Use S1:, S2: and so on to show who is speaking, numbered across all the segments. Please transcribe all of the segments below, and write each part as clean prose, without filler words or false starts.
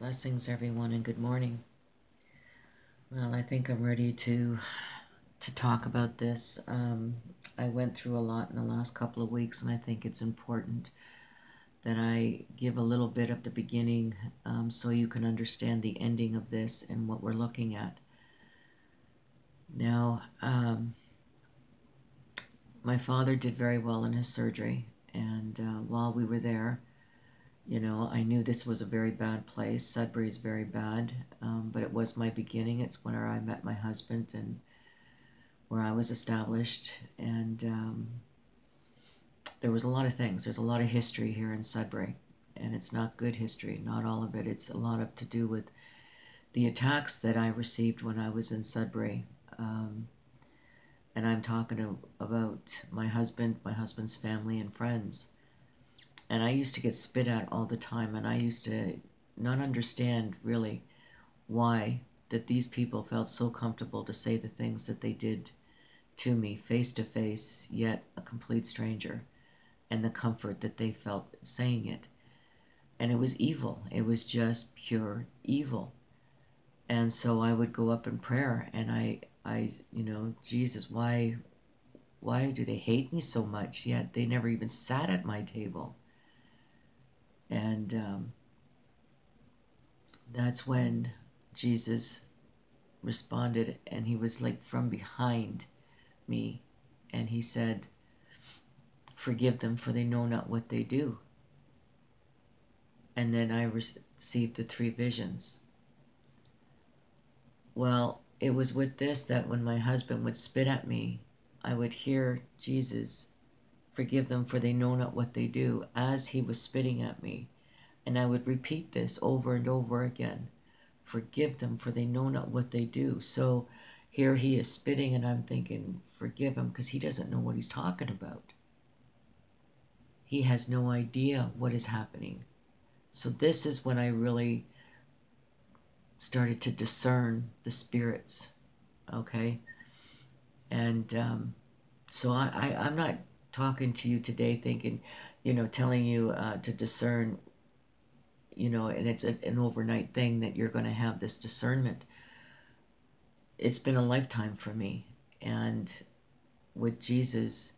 S1: Blessings, everyone, and good morning. Well, I think I'm ready to talk about this. I went through a lot in the last couple of weeks, and I think it's important that I give a little bit of the beginning so you can understand the ending of this and what we're looking at. Now, my father did very well in his surgery, and while we were there, you know, I knew this was a very bad place. Sudbury is very bad, but it was my beginning. It's where I met my husband and where I was established. And there was a lot of things. There's a lot of history here in Sudbury, and it's not good history, not all of it. It's a lot of to do with the attacks that I received when I was in Sudbury. And I'm talking about my husband's family and friends. And I used to get spit at all the time, and I used to not understand really why that these people felt so comfortable to say the things that they did to me face to face, yet a complete stranger, and the comfort that they felt saying it. And it was evil. It was just pure evil. And so I would go up in prayer, and I you know, Jesus, why do they hate me so much? Yet they never even sat at my table. And that's when Jesus responded, and he was like from behind me, and he said, "Forgive them, for they know not what they do." And then I received the 3 visions. Well, it was with this that when my husband would spit at me, I would hear Jesus, "Forgive them, for they know not what they do," as he was spitting at me. And I would repeat this over and over again. "Forgive them, for they know not what they do." So here he is spitting, and I'm thinking, forgive him, because he doesn't know what he's talking about. He has no idea what is happening. So this is when I really started to discern the spirits, okay? And so I'm not talking to you today thinking, you know, telling you to discern, you know, and it's an overnight thing that you're going to have this discernment. It's been a lifetime for me. And with Jesus,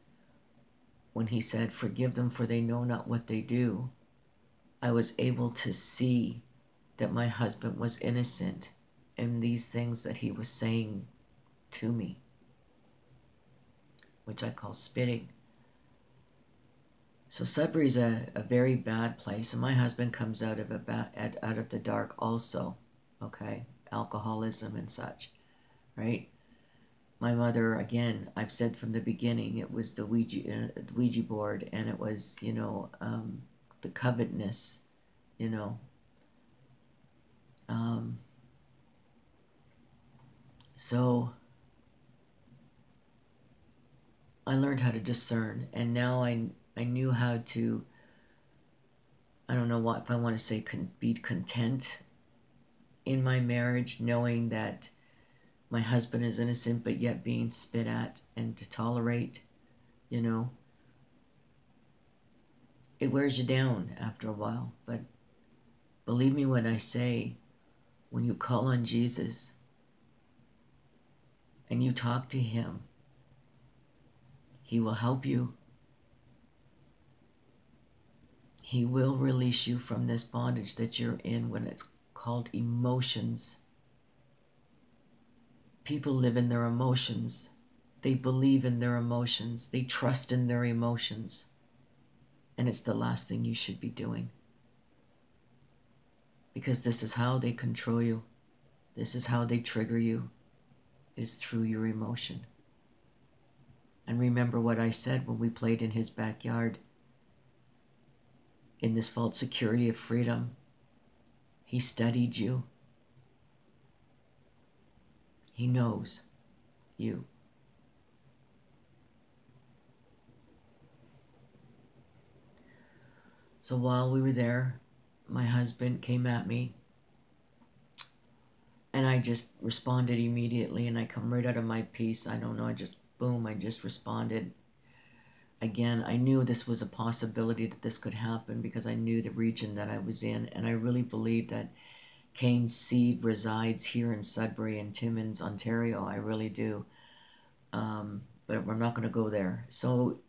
S1: when he said, "Forgive them, for they know not what they do," I was able to see that my husband was innocent in these things that he was saying to me, which I call spitting. So Sudbury's a very bad place, and my husband comes out of out of the dark also, okay? Alcoholism and such, right? My mother, again, I've said from the beginning, it was the Ouija board, and it was, you know, the covetousness, you know. So I learned how to discern, and now I knew how to, I don't know what, if I want to say be content in my marriage, knowing that my husband is innocent, but yet being spit at, and to tolerate, you know. It wears you down after a while, but believe me when I say, when you call on Jesus and you talk to him, he will help you. He will release you from this bondage that you're in when it's called emotions. People live in their emotions. They believe in their emotions. They trust in their emotions. And it's the last thing you should be doing. Because this is how they control you. This is how they trigger you, is through your emotion. And remember what I said when we played in his backyard. In this false security of freedom, he studied you. He knows you. So while we were there, my husband came at me, and I just responded immediately, and I come right out of my piece. I don't know, I just, boom, I just responded. Again, I knew this was a possibility that this could happen because I knew the region that I was in, and I really believed that Cain's seed resides here in Sudbury and Timmins, Ontario. I really do. But we're not going to go there. So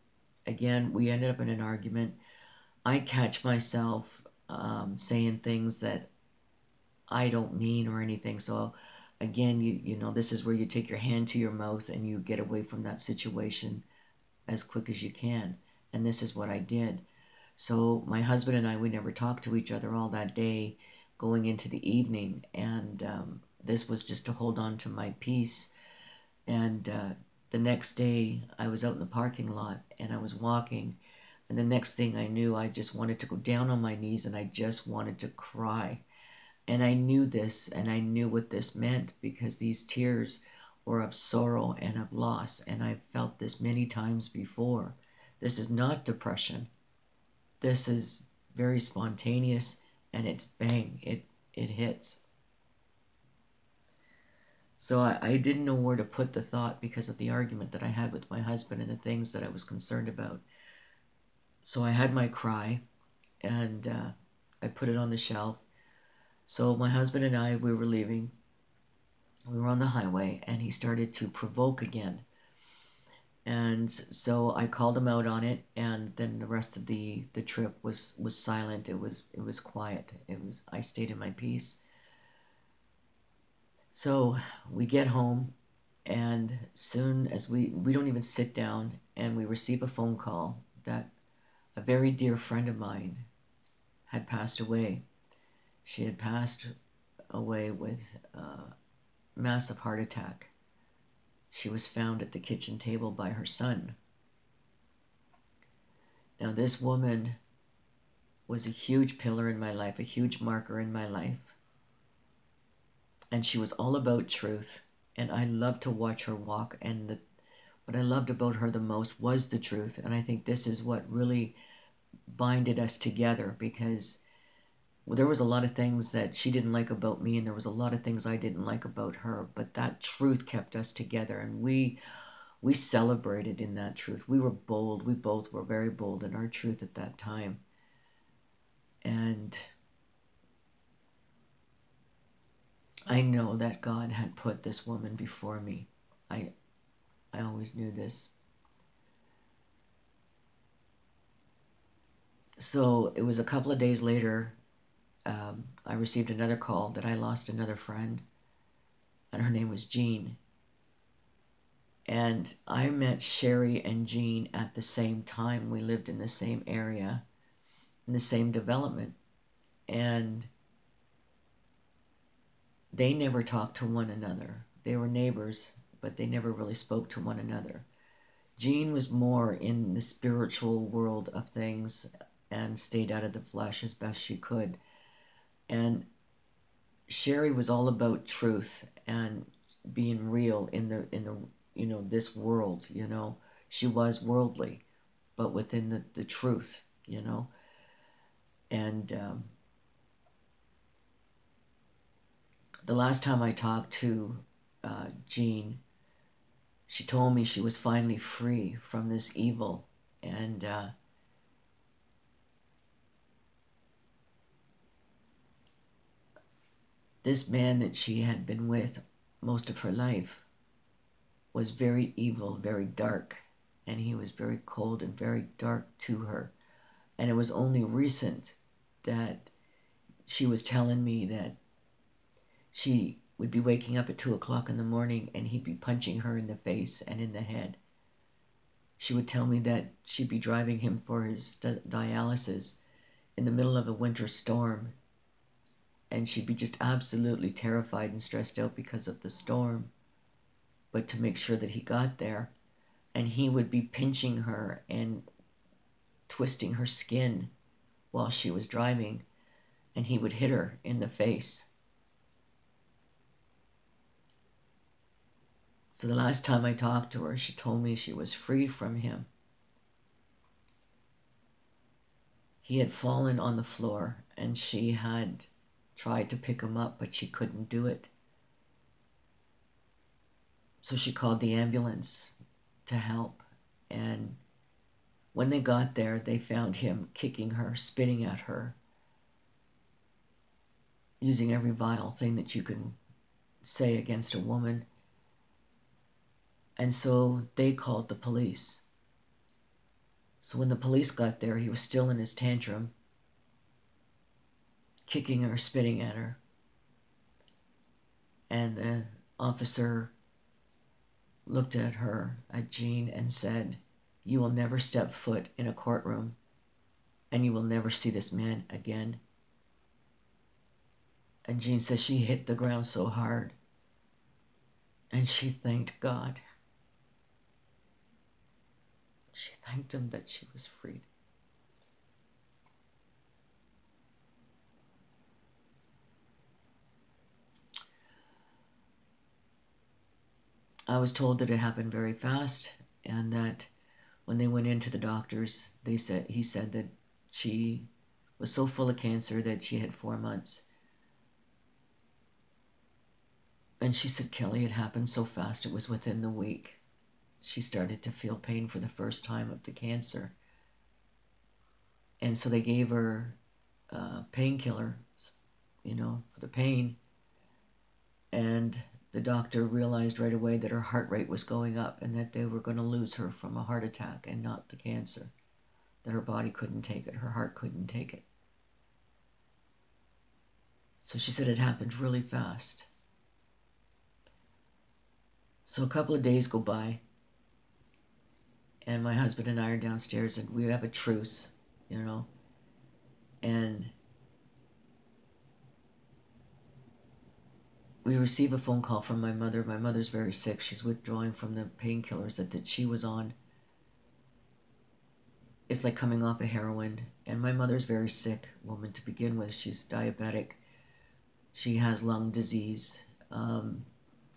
S1: again, we ended up in an argument. I catch myself saying things that I don't mean or anything. So again, you know, this is where you take your hand to your mouth and you get away from that situation as quick as you can. And this is what I did. So my husband and I, we never talked to each other all that day going into the evening. And this was just to hold on to my peace. And the next day I was out in the parking lot and I was walking. And the next thing I knew, I just wanted to go down on my knees and I just wanted to cry. And I knew this and I knew what this meant because these tears were of sorrow and of loss. And I've felt this many times before. This is not depression. This is very spontaneous and it's bang, it hits. So I didn't know where to put the thought because of the argument that I had with my husband and the things that I was concerned about. So I had my cry and I put it on the shelf. So my husband and I, we were leaving. We were on the highway and he started to provoke again. And so I called him out on it, and then the rest of the trip was silent. It was quiet. I stayed in my peace. So we get home, and soon as we don't even sit down, and we receive a phone call that a very dear friend of mine had passed away. She had passed away with a massive heart attack. She was found at the kitchen table by her son. Now, this woman was a huge pillar in my life, a huge marker in my life. And she was all about truth. And I loved to watch her walk. And what I loved about her the most was the truth. And I think this is what really binded us together, because there was a lot of things that she didn't like about me, and there was a lot of things I didn't like about her, but that truth kept us together, and we celebrated in that truth. We were bold. We both were very bold in our truth at that time. And I know that God had put this woman before me. I always knew this. So it was a couple of days later, I received another call that I lost another friend, and her name was Jean. And I met Sherry and Jean at the same time. We lived in the same area, in the same development. And they never talked to one another. They were neighbors, but they never really spoke to one another. Jean was more in the spiritual world of things and stayed out of the flesh as best she could. And Sherry was all about truth and being real in the this world. She was worldly, but within the truth. And the last time I talked to Jean, she told me she was finally free from this evil. And this man that she had been with most of her life was very evil, very dark, and he was very cold and very dark to her. And it was only recent that she was telling me that she would be waking up at 2 o'clock in the morning and he'd be punching her in the face and in the head. She would tell me that she'd be driving him for his dialysis in the middle of a winter storm, and she'd be just absolutely terrified and stressed out because of the storm. But to make sure that he got there, and he would be pinching her and twisting her skin while she was driving, and he would hit her in the face. So the last time I talked to her, she told me she was free from him. He had fallen on the floor, and she had tried to pick him up, but she couldn't do it. So she called the ambulance to help. And when they got there, they found him kicking her, spitting at her. using every vile thing that you can say against a woman. And so they called the police. So when the police got there, he was still in his tantrum, kicking her, spitting at her. And the officer looked at her, at Jean, and said, "You will never step foot in a courtroom, and you will never see this man again." And Jean says she hit the ground so hard, and she thanked God. She thanked him that she was freed. I was told that it happened very fast, and that when they went into the doctors, he said that she was so full of cancer that she had 4 months. And she said, "Kelly, it happened so fast, it was within the week. She started to feel pain for the first time of the cancer." And so they gave her painkillers, for the pain. And the doctor realized right away that her heart rate was going up and that they were going to lose her from a heart attack and not the cancer. That her body couldn't take it, her heart couldn't take it. So she said it happened really fast. So a couple of days go by, and my husband and I are downstairs, and we have a truce, and we receive a phone call from my mother. My mother's very sick. She's withdrawing from the painkillers that she was on. It's like coming off of heroin. And my mother's a very sick woman to begin with. She's diabetic. She has lung disease.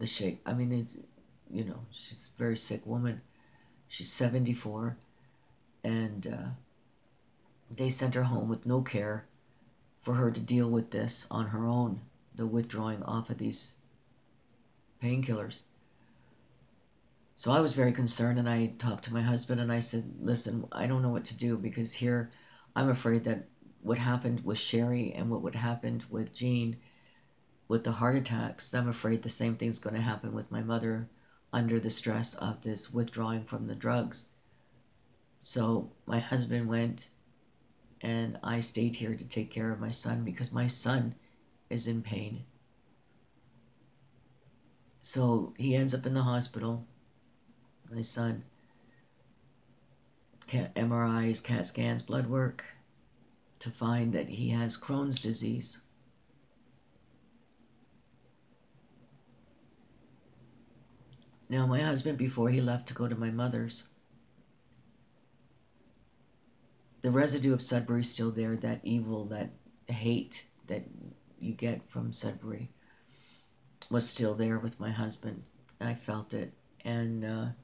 S1: She's a very sick woman. She's 74. And they sent her home with no care for her to deal with this on her own, the withdrawing off of these painkillers. So I was very concerned, and I talked to my husband, and I said, "Listen, I don't know what to do, because here I'm afraid that what happened with Sherry and what would happen with Jean with the heart attacks, I'm afraid the same thing's going to happen with my mother under the stress of this withdrawing from the drugs." So my husband went, and I stayed here to take care of my son, because my son is in pain. So he ends up in the hospital, my son. MRIs, CAT scans, blood work, to find that he has Crohn's disease. Now, my husband, before he left to go to my mother's, the residue of Sudbury is still there, that evil, that hate that you get from Sudbury was still there with my husband. I felt it. And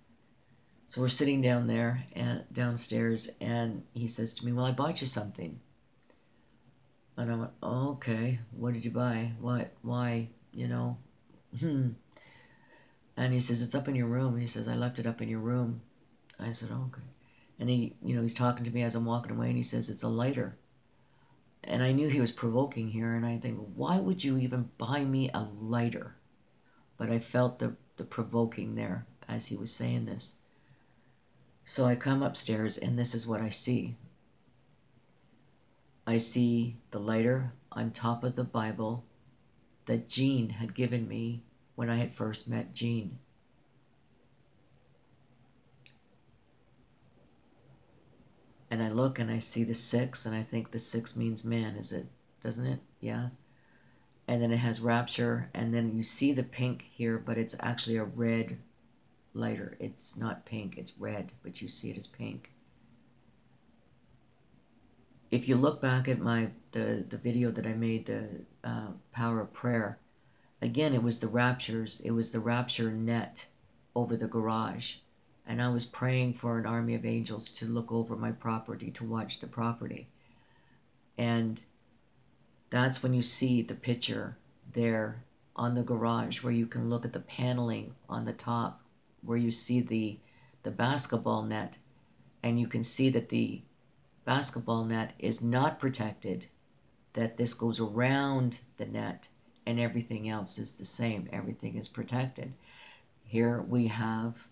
S1: so we're sitting down there and downstairs, and he says to me, "Well, I bought you something." And I went, "Oh, okay, what did you buy? What? Why? And he says, "It's up in your room." He says, "I left it up in your room." I said, "Oh, okay." And he's talking to me as I'm walking away, and he says, "It's a lighter." And I knew he was provoking here, and I think, why would you even buy me a lighter? But I felt the provoking there as he was saying this. So I come upstairs, and this is what I see. I see the lighter on top of the Bible that Jean had given me when I had first met Jean. And I look and I see the 6, and I think the 6 means man, doesn't it? Yeah. And then it has rapture, and then you see the pink here, but it's actually a red lighter. It's not pink, it's red, but you see it as pink. If you look back at the video that I made, the Power of Prayer, again, it was the raptures. It was the rapture net over the garage. And I was praying for an army of angels to look over my property, to watch the property. And that's when you see the picture there on the garage, where you can look at the paneling on the top, where you see the basketball net, and you can see that the basketball net is not protected that this goes around the net and everything else is the same. Everything is protected. Here we have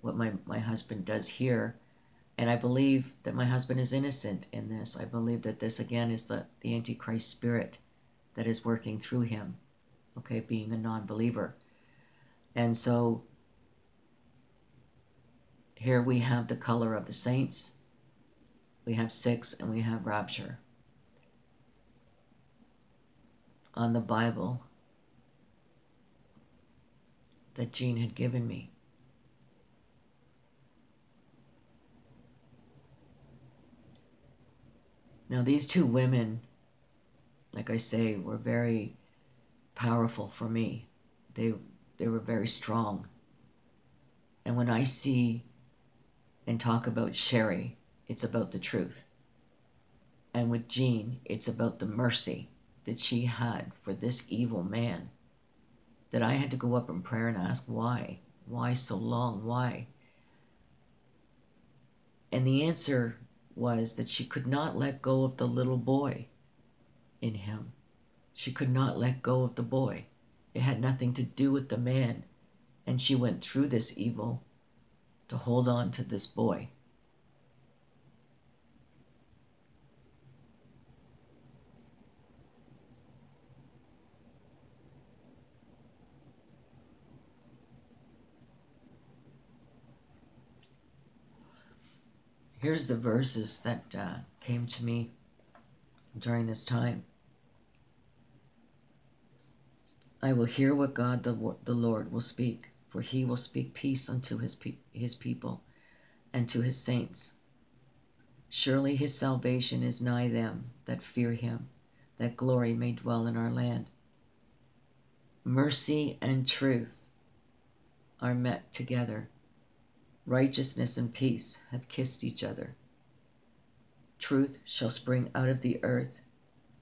S1: what my husband does here. And I believe that my husband is innocent in this. I believe that this, again, is the Antichrist spirit that is working through him, okay, being a non-believer. And so here we have the color of the saints. We have 6 and we have rapture. On the Bible that Jean had given me. Now these 2 women, like I say, were very powerful for me. They were very strong. And when I see and talk about Sherry, it's about the truth. And with Jean, it's about the mercy that she had for this evil man, that I had to go up in prayer and ask why. Why so long? Why? And the answer was that she could not let go of the little boy in him. She could not let go of the boy. It had nothing to do with the man. And she went through this evil to hold on to this boy. Here's the verses that came to me during this time. I will hear what God the Lord will speak, for he will speak peace unto his people and to his saints. Surely his salvation is nigh them that fear him, that glory may dwell in our land. Mercy and truth are met together. Righteousness and peace have kissed each other. Truth shall spring out of the earth,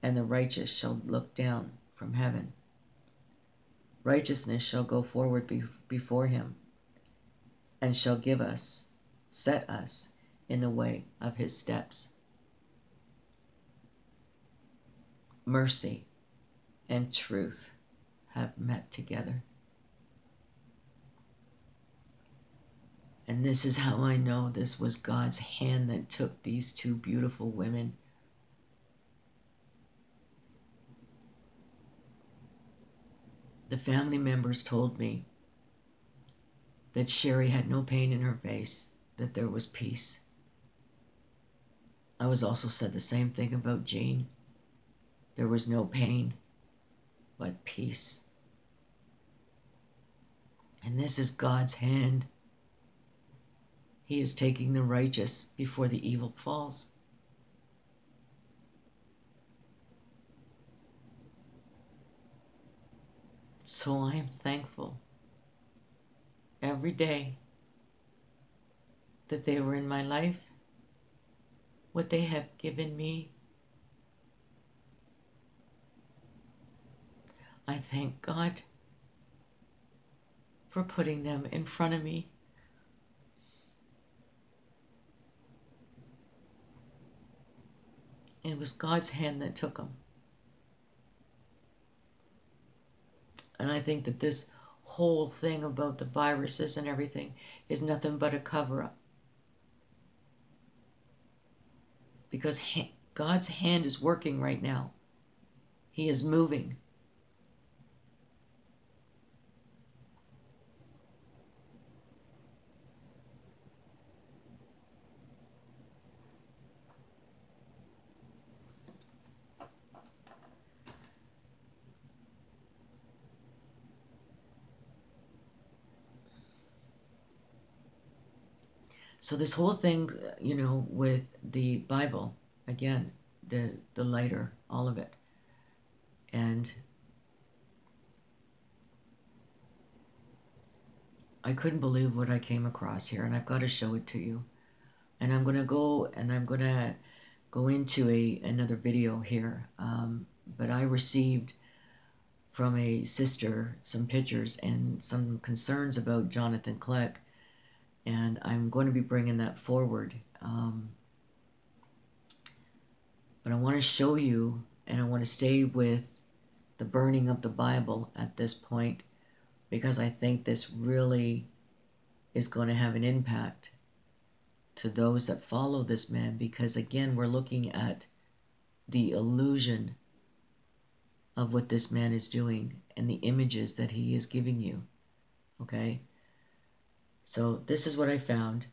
S1: and the righteous shall look down from heaven. Righteousness shall go forward before him, and shall set us in the way of his steps. Mercy and truth have met together. And this is how I know this was God's hand that took these 2 beautiful women. The family members told me that Sherry had no pain in her face, that there was peace. I was also said the same thing about Jean. There was no pain, but peace. And this is God's hand. He is taking the righteous before the evil falls. So I am thankful every day that they were in my life, what they have given me. I thank God for putting them in front of me. It was God's hand that took them. And I think that this whole thing about the viruses and everything is nothing but a cover-up. Because God's hand is working right now. He is moving. So this whole thing, you know, with the Bible, again, the lighter, all of it. And I couldn't believe what I came across here, and I've got to show it to you. And I'm going to go into another video here. But I received from a sister some pictures and some concerns about Jonathan Clegg. And I'm going to be bringing that forward. But I want to show you and I want to stay with the burning of the Bible at this point, because I think this really is going to have an impact to those that follow this man, because again, we're looking at the illusion of what this man is doing and the images that he is giving you. Okay? So this is what I found.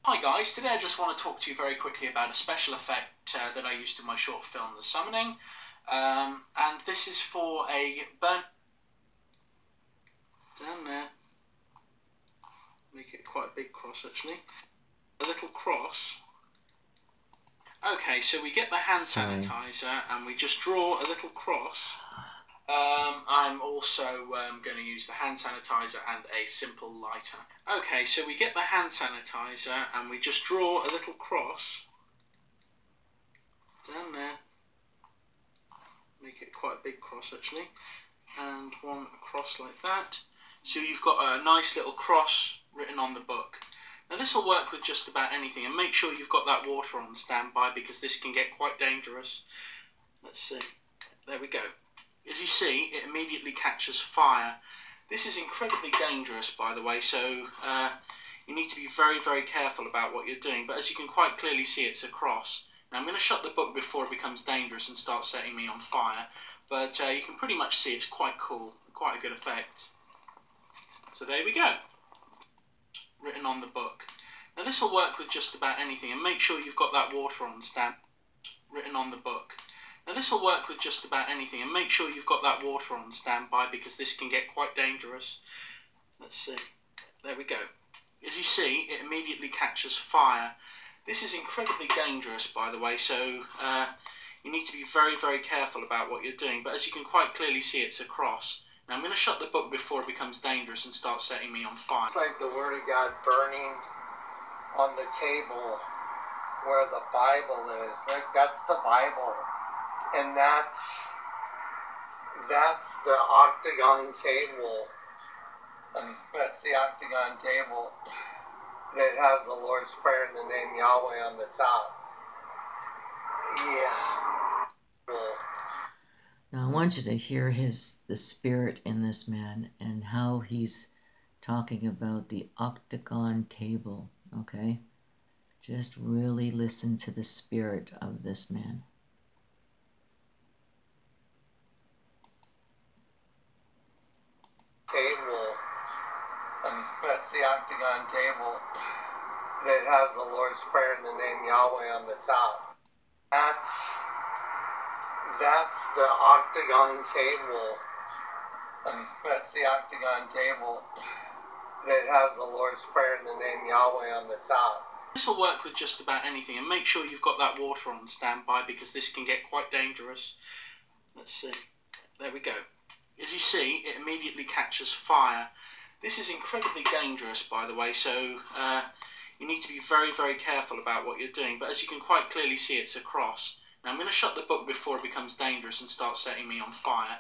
S2: Hi guys, today I just want to talk to you very quickly about a special effect that I used in my short film, The Summoning. And this is for a burn... down there. Make it quite a big cross actually. A little cross. Okay, so we get the hand sanitizer and we just draw a little cross. I'm also going to use the hand sanitizer and a simple lighter. Okay, so we get the hand sanitizer and we just draw a little cross. Down there. Make it quite a big cross actually. And one across like that. So you've got a nice little cross written on the book. Now this will work with just about anything, and make sure you've got that water on standby because this can get quite dangerous. Let's see. There we go. As you see, it immediately catches fire. This is incredibly dangerous, by the way, so you need to be very, very careful about what you're doing. But as you can quite clearly see, it's a cross. Now I'm going to shut the book before it becomes dangerous and starts setting me on fire. But you can pretty much see it's quite cool, quite a good effect. So there we go. Written on the book. Now this will work with just about anything, and make sure you've got that water on stamp. Written on the book. Now this will work with just about anything, and make sure you've got that water on standby because this can get quite dangerous. Let's see. There we go. As you see, it immediately catches fire. This is incredibly dangerous, by the way, so you need to be very, very careful about what you're doing. But as you can quite clearly see, it's a cross. Now I'm going to shut the book before it becomes dangerous and starts setting me on fire.
S3: It's like the Word of God burning on the table where the Bible is. Like, that's the Bible. And that's the octagon table. That's the octagon table that has the Lord's Prayer and the name Yahweh on the top. Yeah.
S1: Now I want you to hear the spirit in this man and how he's talking about the octagon table, okay? Just really listen to the spirit of this man.
S3: Table. That's the octagon table that has the Lord's Prayer and the name Yahweh on the top. That's the octagon table. That's the octagon table that has the Lord's Prayer and the name Yahweh on the top.
S2: This will work with just about anything, and make sure you've got that water on standby because this can get quite dangerous. Let's see. There we go. As you see, it immediately catches fire. This is incredibly dangerous, by the way, so you need to be very, very careful about what you're doing. But as you can quite clearly see, it's a cross. Now I'm going to shut the book before it becomes dangerous and starts setting me on fire.